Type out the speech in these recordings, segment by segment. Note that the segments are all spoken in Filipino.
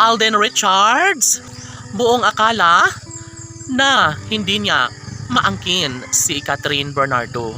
Alden Richards, buong akala na hindi niya maangkin si Catherine Bernardo.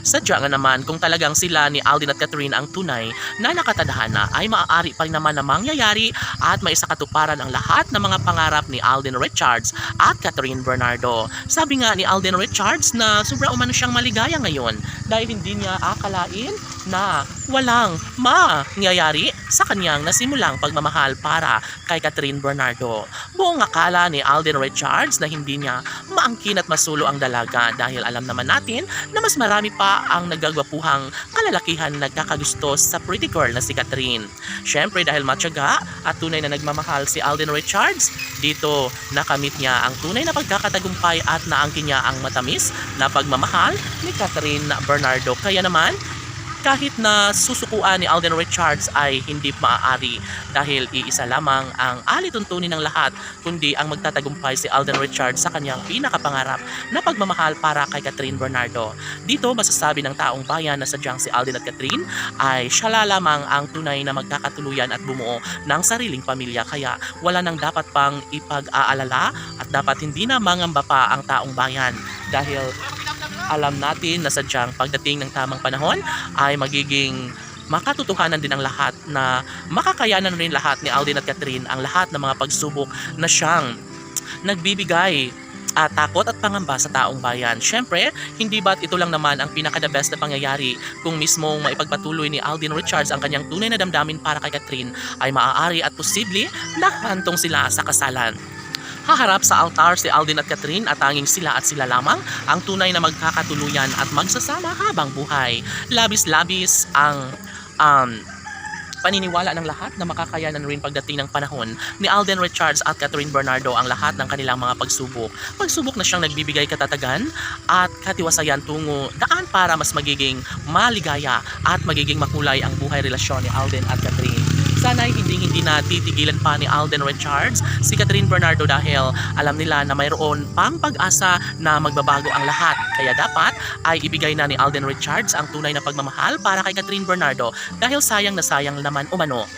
Sadya nga naman kung talagang sila ni Alden at Catherine ang tunay na nakatadhana ay maaari pa rin naman na mangyayari at maisakatuparan ang lahat ng mga pangarap ni Alden Richards at Catherine Bernardo. Sabi nga ni Alden Richards na sobra umano siyang maligaya ngayon dahil hindi niya akalain na walang mangyayari sa kanyang nasimulang pagmamahal para kay Catherine Bernardo. Buong akala ni Alden Richards na hindi niya maangkin at masulo ang dalaga dahil alam naman natin na mas marami pa ang nagagwapuhang kalalakihan na nagkakagusto sa pretty girl na si Catherine. Syempre dahil matyaga at tunay na nagmamahal si Alden Richards, dito nakamit niya ang tunay na pagkakatagumpay at naangkin niya ang matamis na pagmamahal ni Catherine Bernardo. Kaya naman, kahit na susukuan ni Alden Richards ay hindi maaari dahil iisa lamang ang alituntunin ng lahat kundi ang magtatagumpay si Alden Richards sa kanyang pinakapangarap na pagmamahal para kay Catherine Bernardo. Dito masasabi ng taong bayan na sadyang si Alden at Catherine ay siya lamang ang tunay na magkakatuluyan at bumuo ng sariling pamilya, kaya wala nang dapat pang ipag-aalala at dapat hindi na mangamba pa ang taong bayan dahil alam natin na sadyang pagdating ng tamang panahon ay magiging makatotohanan din ang lahat na makakayanan rin lahat ni Alden at Catherine ang lahat ng mga pagsubok na siyang nagbibigay takot at pangamba sa taong bayan. Syempre, hindi ba't ito lang naman ang pinaka-the best na pangyayari kung mismong maipagpatuloy ni Alden Richards ang kanyang tunay na damdamin para kay Catherine ay maaari at posible na hantong sila sa kasalan. Haharap sa altar si Alden at Catherine at tanging sila at sila lamang ang tunay na magkakatuluyan at magsasama habang buhay. Labis-labis ang paniniwala ng lahat na makakayanan rin pagdating ng panahon ni Alden Richards at Catherine Bernardo ang lahat ng kanilang mga pagsubok. Pagsubok na siyang nagbibigay katatagan at katiwasayan tungo daan para mas magiging maligaya at magiging makulay ang buhay relasyon ni Alden at Catherine. Sana'y hindi na titigilan pa ni Alden Richards si Catherine Bernardo dahil alam nila na mayroon pang pag-asa na magbabago ang lahat. Kaya dapat ay ibigay na ni Alden Richards ang tunay na pagmamahal para kay Catherine Bernardo dahil sayang na sayang naman umano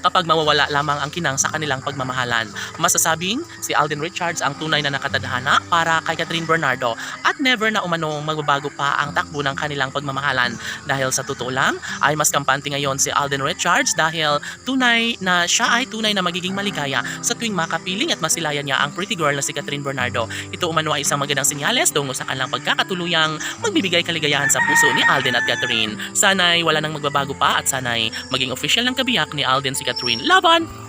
kapag mawawala lamang ang kinang sa kanilang pagmamahalan. Masasabing si Alden Richards ang tunay na nakatadhana para kay Catherine Bernardo at never na umanong magbabago pa ang takbo ng kanilang pagmamahalan dahil sa totoo lang ay mas kampante ngayon si Alden Richards dahil tunay na siya ay tunay na magiging maligaya sa tuwing makapiling at masilayan niya ang pretty girl na si Catherine Bernardo. Ito umano ay isang magandang senyales tungo sa kanilang pagkakatuluyang magbibigay kaligayahan sa puso ni Alden at Catherine. Sana'y wala nang magbabago pa at sana'y maging official ng kabiyak ni Alden si Catherine. Laban!